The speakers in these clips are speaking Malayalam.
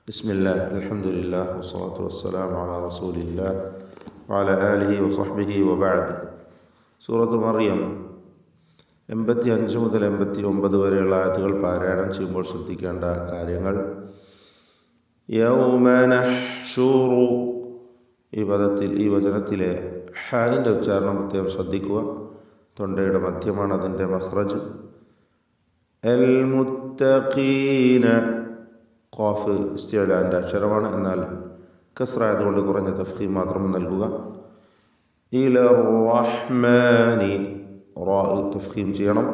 ബിസ്മില്ലാഹ് അൽഹംദുലില്ലാഹ് വസ്സലാത്തു വസ്സലാമു അലാ റസൂലില്ലാഹ് വഅലാ ആലിഹി വസഹ്ബിഹി വബഅദ്. സൂറത്ത് മറിയം 85 മുതൽ 89 വരെയുള്ള ആയത്തുകൾ പാരായണം ചെയ്യുമ്പോൾ ശ്രദ്ധിക്കേണ്ട കാര്യങ്ങൾ. യൗമ നഹ്ശുറു, ഈ വചനത്തിലെ ഹായിൻ്റെ ഉച്ചാരണം പ്രത്യേകം ശ്രദ്ധിക്കുക. തൊണ്ടയുടെ മധ്യമാണ് അതിൻ്റെ മഖ്റജ്. അൽ മുത്തഖീന, ഖാഫ് ഇസ്തിഅലാൻ്റെ അക്ഷരമാണ്, എന്നാൽ കസ്റായതുകൊണ്ട് കുറഞ്ഞ തഫ്ഖീം മാത്രം നൽകുക. ഇലർ റഹ്മാനി, റാ തഫ്ഖീം ചെയ്യണം.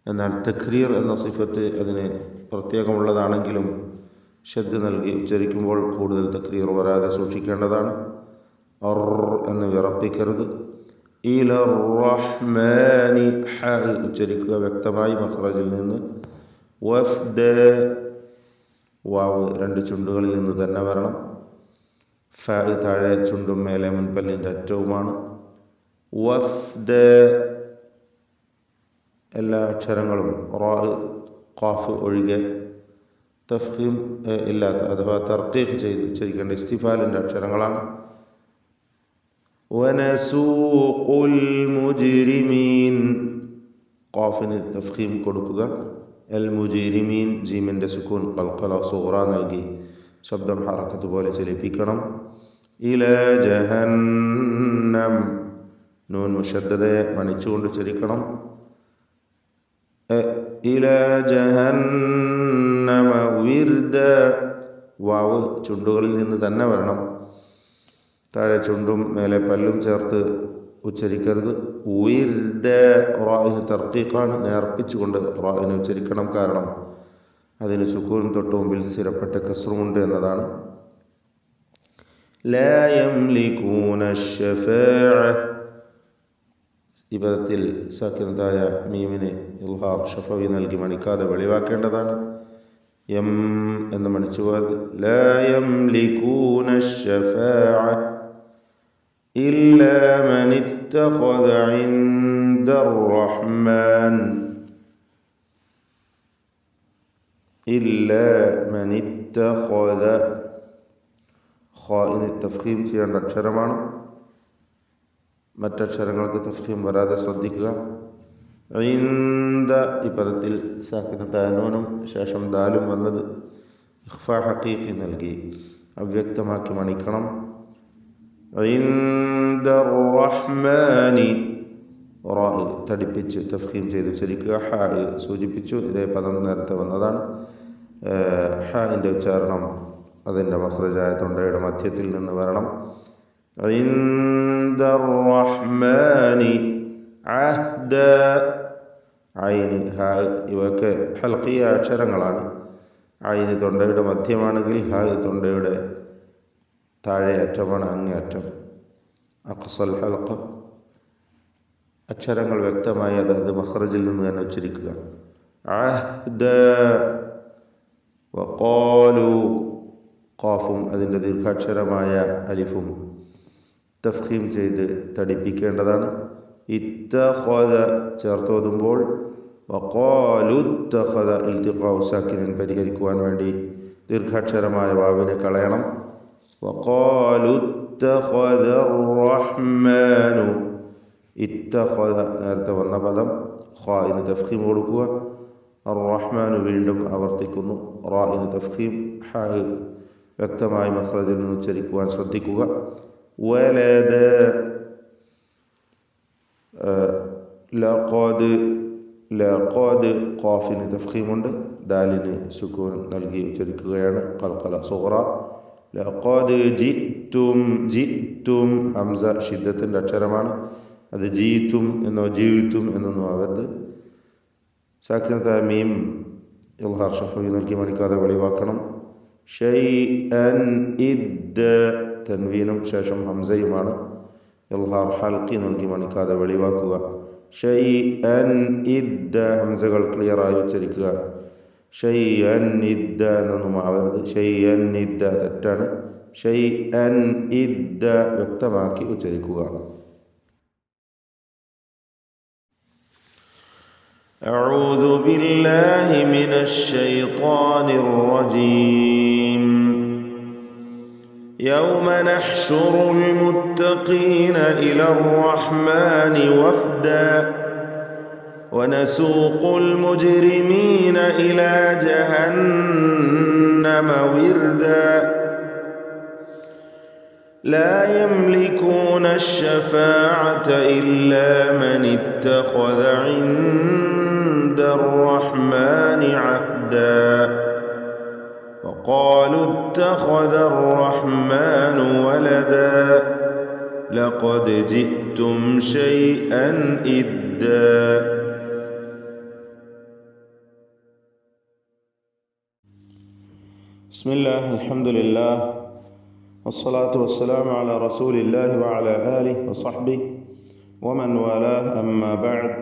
എന്നാൽ തക്രീർ എന്ന സിഫത്ത് അതിന് പ്രത്യേകമുള്ളതാണെങ്കിലും ഷദ് നൽകി ഉച്ചരിക്കുമ്പോൾ കൂടുതൽ തക്രീർ വരാതെ സൂക്ഷിക്കേണ്ടതാണ്. അർ എന്ന് വിറപ്പിക്കരുത്. ഇലർ റഹ്മാനി, ഹ ഉച്ചരിക്കുക വ്യക്തമായി മഖ്റജിൽ നിന്ന്. വഫ്ദ, വാവ് രണ്ട് ചുണ്ടുകളിൽ നിന്ന് തന്നെ വരണം. ഫ താഴെ ചുണ്ടും മേലെ മുൻപല്ലിൻ്റെ അറ്റവുമാണ്. വഫ്ദ, എല്ലാ അക്ഷരങ്ങളും റാ ഖാഫ് ഒഴികെ തഫ്ഖീം ഇല്ലാത്ത അഥവാ തർക്കീഖ് ചെയ്ത് ഉച്ചരിക്കേണ്ട ഇസ്തിഫാലിൻ്റെ അക്ഷരങ്ങളാണ്. വനസൂഖുൽ മുജ്രിമീൻ, ഖാഫിന് തഫ്ഖീം കൊടുക്കുക. അൽ മുജ്രിമീൻ, ജീമിൻ്റെ സുക്കൂൻ ഖൽഖല സുഗ്റ നൽകി ശബ്ദം ഹറക്കത്ത് പോലെ ചലിപ്പിക്കണം. ഇലാ ജഹന്നം, നൂൻ മുഷദ്ദദയെ മണിച്ചുകൊണ്ട് ഉച്ചരിക്കണം. ഇലാ ജഹന്നമ വിർദ, വാവ് ചുണ്ടുകളിൽ നിന്ന് തന്നെ വരണം. താഴെ ചുണ്ടും മേലെ പല്ലും ചേർത്ത് ഉച്ചരിക്കരുത്. വിർദ, റാഇന് തർക്കീഖാണ്, നേർപ്പിച്ചുകൊണ്ട് റാഇനെ ഉച്ചരിക്കണം. കാരണം അതിന് സുക്കൂൻ തൊട്ട് മുമ്പിൽ സ്ഥിരപ്പെട്ട കസ്റുമുണ്ട് എന്നതാണ്. ലാ യംലികൂന അശ്ശഫാഅ, ഈ പദത്തിൽ സാക്കിനത്തായ മീമിന് ഇൽഹാർ ഷഫവി നൽകി മണിക്കാതെ വെളിവാക്കേണ്ടതാണ്. യം എന്ന് മണിച്ചു പോയത്. ലാ യംലികൂന അശ്ശഫാഅ ഇല്ലാ മൻ ഇത്തഖദ ഇൻദർ റഹ്മാൻ, ഇല്ലാ മൻ ഇത്തഖദ, ഖാഇന് തഫ്ഖീം ചെയ്യേണ്ട അക്ഷരമാണ്. മറ്റക്ഷരങ്ങൾക്ക് തഫ്ഖീം വരാതെ ശ്രദ്ധിക്കുക. ഇൻദ, ഈ പദത്തിൽ സാക്കിനത്തായ നൂനും ശേഷം ദാലും വന്നത് ഇഖ്ഫാ ഹഖീഖി നൽകി അവ്യക്തമാക്കി മണിക്കണം. ഇൻദർ റഹ്മാനി, റാ തടിപ്പിച്ച് തഫ്ഖീം ചെയ്ത് ഉച്ചരിക്കുക. ഹ സൂചിപ്പിച്ചു, ഇതേ പദം നേരത്തെ വന്നതാണ്. ഹാൻ്റെ ഉച്ചാരണം അതിൻ്റെ മഖ്റജായ തൊണ്ടയുടെ മധ്യത്തിൽ നിന്ന് വരണം. ഇൻദർ റഹ്മാനി അഹ്ദ, ഐന് ഹ ഇവയൊക്കെ ഹൽഖിയ അക്ഷരങ്ങളാണ്. ഐന് തൊണ്ടയുടെ മധ്യമാണെങ്കിൽ ഹ തൊണ്ടയുടെ താഴെ അറ്റമാണ്, അങ്ങേ അറ്റം. അഖ്സൽ ഹൽഖ, അക്ഷരങ്ങൾ വ്യക്തമായി അതായത് മഖ്റജിൽ നിന്ന് തന്നെ ഉച്ചരിക്കുക. അഹ്ദ, വഖാലു, ഖാഫും അതിൻ്റെ ദീർഘാക്ഷരമായ അലിഫും തഫ്ഖീം ചെയ്ത് തടിപ്പിക്കേണ്ടതാണ്. ഇത്തഖദ ചേർത്തോതുമ്പോൾ വഖാലു ഇത്തഖദ ഇൽതിഖാഉ സാക്കിനിൻ പരിഹരിക്കുവാൻ വേണ്ടി ദീർഘാക്ഷരമായ വാവിനെ കളയണം. വഖാലു ഇത്തഖദ റഹ്മാനു, ഇത്തഖദ നേരത്തെ വന്ന പദം, ഖാഇന് തഫ്ഖീം കൊടുക്കുക. റഹ്മാനു വീണ്ടും ആവർത്തിക്കുന്നു. റാഇന് തഫ്ഖീം, ഹ വ്യക്തമായി മഖ്റജിൽ നിന്ന് ഉച്ചരിക്കുവാൻ ശ്രദ്ധിക്കുക. വലദ, ലഖദ്, ലഖദ് ഖാഫിന് തഫ്ഖീമുണ്ട്, ദാലിന് സുക്കൂൻ നൽകി ഉച്ചരിക്കുകയാണ് ഖൽഖല സുഗ്റ. ലഖദ് ജിത്തും, ജിത്തും ഹംസ ഷിദ്ദത്തിൻ്റെ അക്ഷരമാണ്, അത് ജീത്തും എന്നോ ജീത്തും എന്നൊന്നും ആവരുത്. സാക്കിനത്തായ മീം ഇൽഹാർ ഷഫവി നൽകി മണിക്കാതെ വെളിവാക്കണം. ഷൈഅൻ ഇദ്ദ, തൻവീനും ശേഷം ഹംസയുമാണ്, ഇൽഹാർ ഹൽഖി നൽകി മണിക്കാതെ വെളിവാക്കുക. ഷൈഅൻ ഇദ്ദ, ഹംസകൾ ക്ലിയറായി ഉച്ചരിക്കുക. ഷൈഅൻ ഇദ്ദ എന്നൊന്നും ആവരുത്. ഷൈഅൻ ഇദ്ദ തെറ്റാണ്. ഷൈഅൻ ഇദ്ദ വ്യക്തമാക്കി ഉച്ചരിക്കുക. أعوذ بالله من الشيطان الرجيم. يوم نحشر المتقين إلى الرحمن وفدا ونسوق المجرمين إلى جهنم وردا لا يملكون الشفاعة إلا من اتخذ عند الرحمن عهدا وقالوا اتخذ الرحمن ولدا لقد جئتم شيئا إدا. بسم الله الحمد لله والصلاة والسلام على رسول الله وعلى آله وصحبه ومن والاه أما بعد.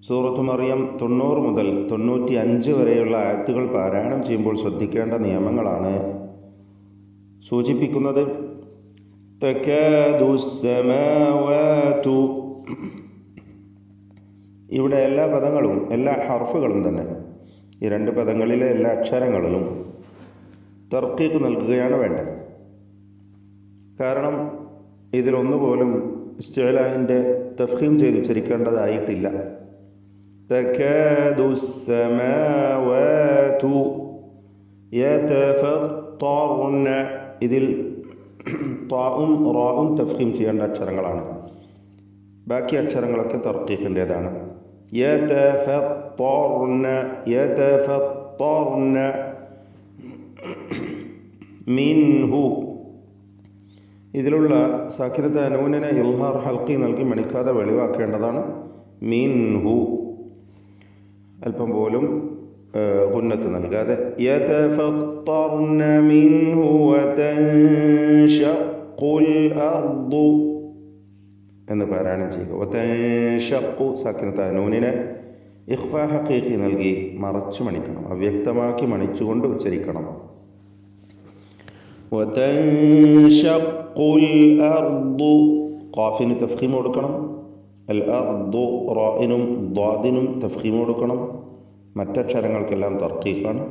സൂറത്ത് മറിയം 90 മുതൽ 95 വരെയുള്ള ആയത്തുകൾ പാരായണം ചെയ്യുമ്പോൾ ശ്രദ്ധിക്കേണ്ട നിയമങ്ങളാണ് സൂചിപ്പിക്കുന്നത്. തകാദുസ്സമാവാതു, ഇവിടെ എല്ലാ പദങ്ങളും എല്ലാ ഹർഫുകളും തന്നെ ഈ രണ്ട് പദങ്ങളിലെ എല്ലാ അക്ഷരങ്ങളിലും തർക്കീക്ക് നൽകുകയാണ് വേണ്ടത്. കാരണം ഇതിലൊന്നുപോലും ഇസ്തിഅലാഇൻ്റെ തഫ്ഖീം ചെയ്ത് ഉച്ചരിക്കേണ്ടതായിട്ടില്ല. തകാദുസ്സമാവാതു യതഫത്തർന, ഇതിൽ താഉം റാഉം തഫ്ഖീം ചെയ്യേണ്ട അക്ഷരങ്ങളാണ്. ബാക്കി അക്ഷരങ്ങളൊക്കെ തർക്കീക്കിൻ്റേതാണ്. യതഫത്തർന യതഫത്തർന മിൻഹു, ഇതിലുള്ള സാക്കിനത്ത നൂനിനെ ഇൽഹാർ ഹൽക്കി നൽകി മണിക്കാതെ വെളിവാക്കേണ്ടതാണ്. മിൻഹു അല്പം പോലും ഗുന്നത്ത് നൽകാതെ. യതഫത്തർന മിൻഹു വതൻഷഖുൽ അർദു എന്ന് പാരായണം ചെയ്യുക. വതൻഷഖു സാക്കിനത്ത നൂനിനെ ഇഖ്ഫാ ഹഖീഖി നൽകി മറച്ചു മണിക്കണം, അവ്യക്തമാക്കി മണിച്ചുകൊണ്ട് ഉച്ചരിക്കണം. വതൻഷഖുൽ അർദു, ഖാഫിന് തഫ്ഖീം കൊടുക്കണം. അൽ അർദു റാഇനും ദ്വാദിനും തഫ്ഖീം കൊടുക്കണം. മറ്റക്ഷരങ്ങൾക്കെല്ലാം തർക്കീഖാണ്.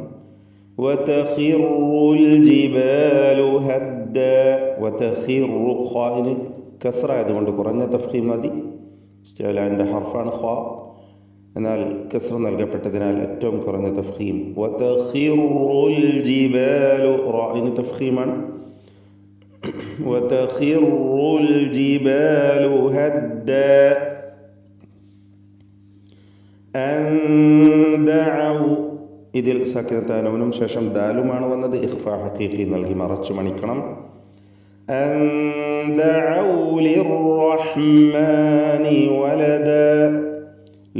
വതഖിറുൽ ജിബാലു ഹദ്ദ, വതഖിറു ഖാഇന് കസ്റ ആയതുകൊണ്ട് കുറഞ്ഞ തഫ്ഖീം മതി. ഇസ്തിഅലാഇൻ്റെ ഹർഫാണ് ഖാ, എന്നാൽ കസ്റ നൽകപ്പെട്ടതിനാൽ ഏറ്റവും കുറഞ്ഞ തഫ്ഖീം. വതഖിറുൽ ജിബാലു റാഇന് തഫ്ഖീമാണ്. വതഖിറുൽ ജിബാലു ഹദ്ദ അൻ ദഅഉ, ഇതിൽ സാക്കിനത്ത നൂനും ശേഷം ദാലുമാണ് വന്നത്. ഇഖ്ഫാ ഹഖീഖി നൽകി മറച്ചു മണിക്കണം. അൻ ദഅഉ ലിർറഹ്മാനി വലദ,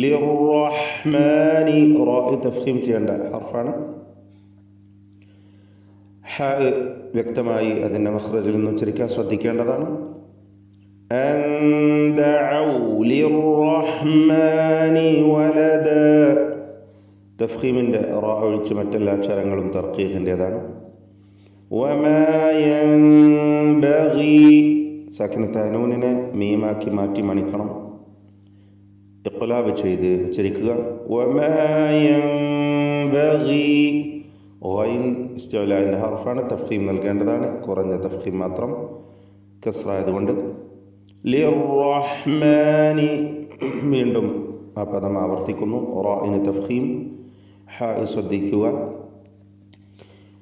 ലിർറഹ്മാനി റാഇ തഫ്ഖീം ചെയ്യേണ്ട ഹർഫാണ്. ഹ വ്യക്തമായി അതിൻ്റെ മഖ്റജിൽ നിന്ന് ഉച്ചരിക്കാൻ ശ്രദ്ധിക്കേണ്ടതാണ്. അൻ ദഅഉ ലിർറഹ്മാനി വലദ, തഫ്ഖീമിൻ്റെ റാ ഒഴിച്ച് മറ്റെല്ലാ അക്ഷരങ്ങളും തർക്കീഖിൻ്റേതാണ്. വമാ യൻബഗി, സാക്കിനത്ത നൂനിനെ മീമാക്കി മാറ്റി മണിക്കണം, ഇഖ്ലാബ് ചെയ്ത് ഉച്ചരിക്കുക. വമാ യൻബഗി, ഗൈൻ ഇസ്തിഅലാഇൻ്റെ ഹർഫാണ്, തഫ്ഖീം നൽകേണ്ടതാണ്. കുറഞ്ഞ തഫ്ഖീം മാത്രം, കസ്റ ആയതുകൊണ്ട്. ലിർറഹ്മാനി, വീണ്ടും ആ പദം ആവർത്തിക്കുന്നു. റാഇന് തഫ്ഖീം, ഹ ശ്രദ്ധിക്കുക.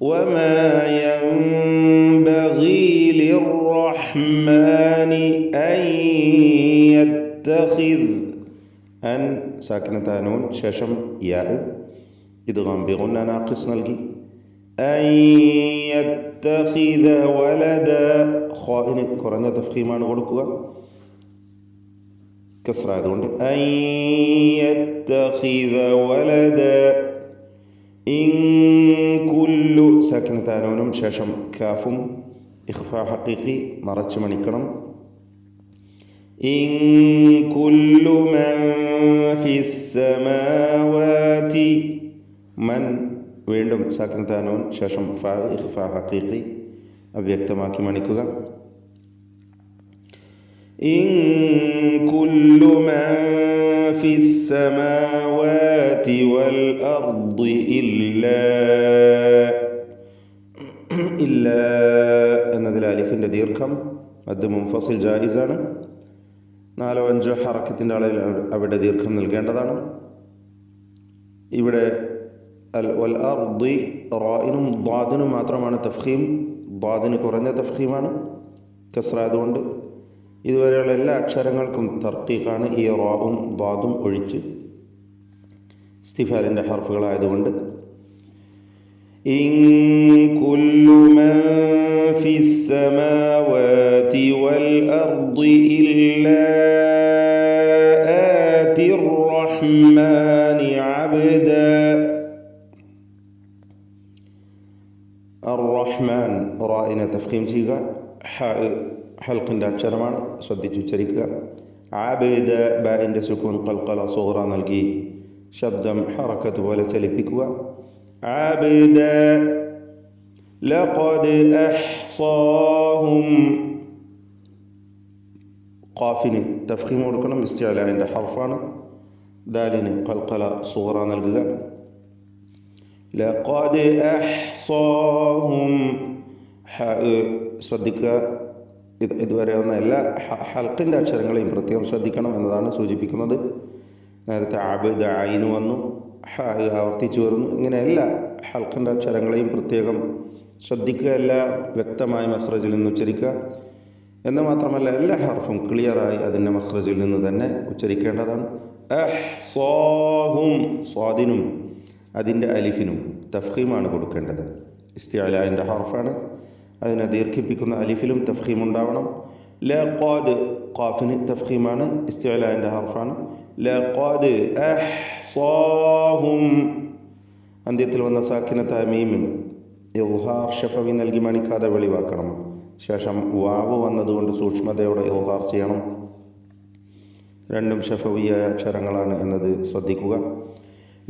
വമാ യൻബഗി ലിർറഹ്മാനി അൻ യത്തഖിദ്, അൻ സാക്കിനത്ത നൂൻ ശേഷം യാ, ഇദ്ഗാം ബിഗുന്ന നാഖിസ് നൽകി. അൻ യത്തഖിദ വലദ, ഖാഇന് കുറഞ്ഞ തഫ്ഖീമാണ് കൊടുക്കുക, കസ്റ ആയതുകൊണ്ട്. അൻ യത്തഖിദ വലദ. ഇൻ കുല്ലു സാക്കിനത്ത നൂനും ശേഷം കാഫും ഇഖ്ഫാ ഹഖീഖി മറച്ചു മണിക്കണം. ഇൻ കുല്ലു മൻ ഫിസ് സമാവാതി, മൻ വീണ്ടും സാക്കിനത്ത നൂൻ ശേഷം ഫാ ഇഖ്ഫാ ഹഖീഖി അവ്യക്തമാക്കി മണിക്കുക. ഇൻ കുല്ലു മൻ ഫിസ് സമാവാതി വൽ അർദി ഇല്ലാ, ഇല്ല എന്നതിൽ അലിഫിൻ്റെ ദീർഘം മദ് മുൻഫസിൽ ജായിസാണ്. 4 or 5 ഹറക്കത്തിൻ്റെ അളവിൽ അവിടെ ദീർഘം നൽകേണ്ടതാണ്. ഇവിടെ വൽ അർദി റായിനും ദ്വാദിനും മാത്രമാണ് തഫ്ഖീം. ദ്വാദിന് കുറഞ്ഞ തഫ്ഖീമാണ്, കസ്റ അതുകൊണ്ട്. ഇതുവരെയുള്ള എല്ലാ അക്ഷരങ്ങൾക്കും തർക്കീഖാണ്, ഈ റാവും ദ്വാദും ഒഴിച്ച്, ഇസ്തിഫാലിൻ്റെ ഹർഫുകളായതുകൊണ്ട്. ഇൻ കുല്ലു മൻ ഫിസ് സമാവാതി വൽ അർദി ഇല്ലാ ആതിർ റഹ്മാനി അബ്ദാ. റഹ്മാൻ റായിനെ തഫ്ഖീം ചെയ്യുക, ഹൽക്കിൻ്റെ അക്ഷരമാണ്, ശ്രദ്ധിച്ചുച്ചരിക്കുക. ആബിദ ബാഇൻ്റെ സുക്കൂൻ ഖൽഖല സുഗ്റ നൽകി ശബ്ദം ഹറക്കത്ത് പോലെ ചലിപ്പിക്കുക. ആബിദ ലഖദ് അഹ്സാഹും. ഖാഫിന് തഫ്ഖീം കൊടുക്കണം, ഇസ്തിഅലാഇൻ്റെ ഹർഫാണ്. ദാലിന് ഖൽഖല സുഗ്റ നൽകുക. ലഖദ് അഹ്സാഹും. ശ്രദ്ധിക്കുക, ഇതുവരെ വന്ന എല്ലാ ഹൽക്കിൻ്റെ അക്ഷരങ്ങളെയും പ്രത്യേകം ശ്രദ്ധിക്കണം എന്നതാണ് സൂചിപ്പിക്കുന്നത്. നേരത്തെ അബ്ദ ഐന് വന്നു, ആവർത്തിച്ചു വരുന്നു. ഇങ്ങനെ എല്ലാ ഹൽക്കിൻ്റെ അക്ഷരങ്ങളെയും പ്രത്യേകം ശ്രദ്ധിക്കുക, എല്ലാം വ്യക്തമായി മഖ്റജിൽ നിന്ന് ഉച്ചരിക്കുക. എന്ന് മാത്രമല്ല എല്ലാ ഹർഫും ക്ലിയറായി അതിൻ്റെ മഖ്റജിൽ നിന്ന് തന്നെ ഉച്ചരിക്കേണ്ടതാണ്. അഹ്സാഹും സ്വാദിനും അതിൻ്റെ അലിഫിനും തഫ്ഖീമാണ് കൊടുക്കേണ്ടത്. ഇസ്തിഅലാഇൻ്റെ ഹർഫാണ്, അതിനെ ദീർഘിപ്പിക്കുന്ന അലിഫിലും തഫ്ഖീം ഉണ്ടാവണം. ലഖദ് ഖാഫിന് തഫ്ഖീമാണ്, ഇസ്തിഅലാഇൻ്റെ ഹർഫാണ്. ലഖദ് അഹ്സാഹും. അന്ത്യത്തിൽ വന്ന സാക്കിനത്തായ മീമിൻ ഇൽഹാർ ഷഫവി നൽകി മണിക്കാതെ വെളിവാക്കണം. ശേഷം വാവ് വന്നതുകൊണ്ട് സൂക്ഷ്മതയോടെ ഇൽഹാർ ചെയ്യണം. രണ്ടും ഷഫവിയായ അക്ഷരങ്ങളാണ് എന്നത് ശ്രദ്ധിക്കുക.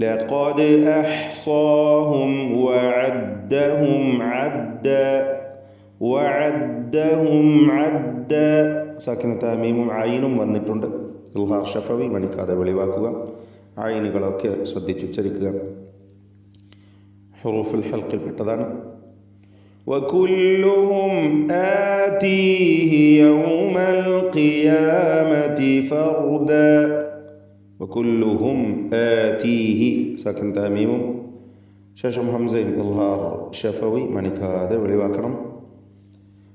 ലഖദ് അഹ്സാഹും വഅദ്ദഹും അദ്ദ. വഅദ്ദഹും അദ്ദ. സാക്കിനത്തായ മീമും ഐനും വന്നിട്ടുണ്ട്. ഇൽഹാർ ഷഫവി മണിക്കാതെ വെളിവാക്കുക. ഐനുകളൊക്കെ ശ്രദ്ധിച്ചുച്ചരിക്കുക. ഹുറൂഫുൽ ഹൽഖിൽ പെട്ടതാണ്. വകുല്ലുഹും ആതീഹി യൗമൽ ഖിയാമത്തി ഫർദ. വകുല്ലുഹും ആതീഹി സാക്കിൻ തമീമും ശേഷം ഹംസയും ഇൽഹാർ ഷഫവി മണിക്കാതെ വെളിവാക്കണം.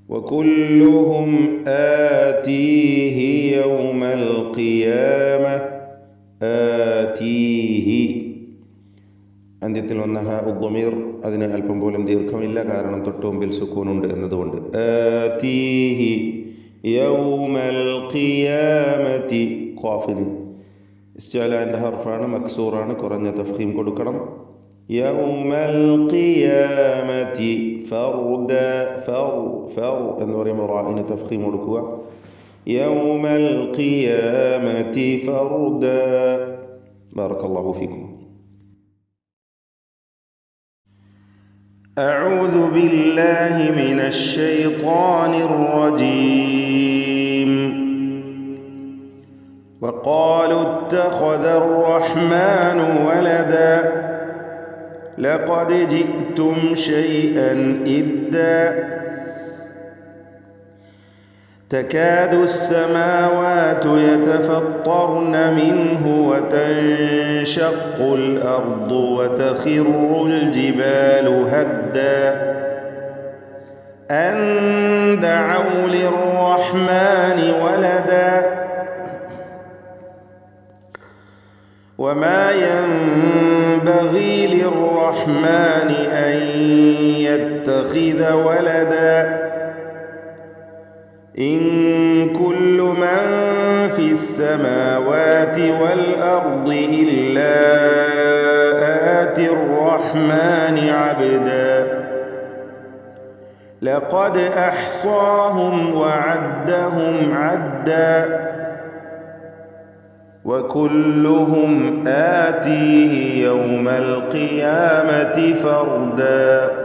വകുല്ലുഹും ആതീഹി യൗമൽ ഖിയാമ. ആതീഹി അന്ത്യത്തിൽ വന്ന ഉദ്ദമീർ അതിന് അല്പം പോലും ദീർഘമില്ല, കാരണം തൊട്ടുമുമ്പിൽ സുക്കൂനുണ്ട് എന്നതുകൊണ്ട്. ആതീഹി യൗമൽ ഖിയാമത്തി. ഖാഫിന് ഇസ്തിഅലാഇൻ്റെ ഹർഫാണ്, മക്സൂറാണ്, കുറഞ്ഞ തഫ്ഖീം കൊടുക്കണം. യൗമൽ ഖിയാമത്തി ഫർദ. ഫർ എന്ന് പറയുമ്പോൾ റാഇന് തഫ്ഖീം കൊടുക്കുക. യൗമൽ ഖിയാമത്തി ഫർദ. ബാറക്കല്ലാഹു ഫീക്കും. أعوذ بالله من الشيطان الرجيم. وقالوا اتخذ الرحمن ولدا لقد جئتم شيئا إدا. تكاد السماوات يتفطرن منه وتنشق الأرض وتخر الجبال هدا أن دعوا للرحمن ولدا وما ينبغي للرحمن أن يتخذ ولدا إن كل من في السماوات والأرض إلا آتي الرحمن عبدا لقد أحصاهم وعدهم عدا وكلهم آتيه يوم القيامة فردا.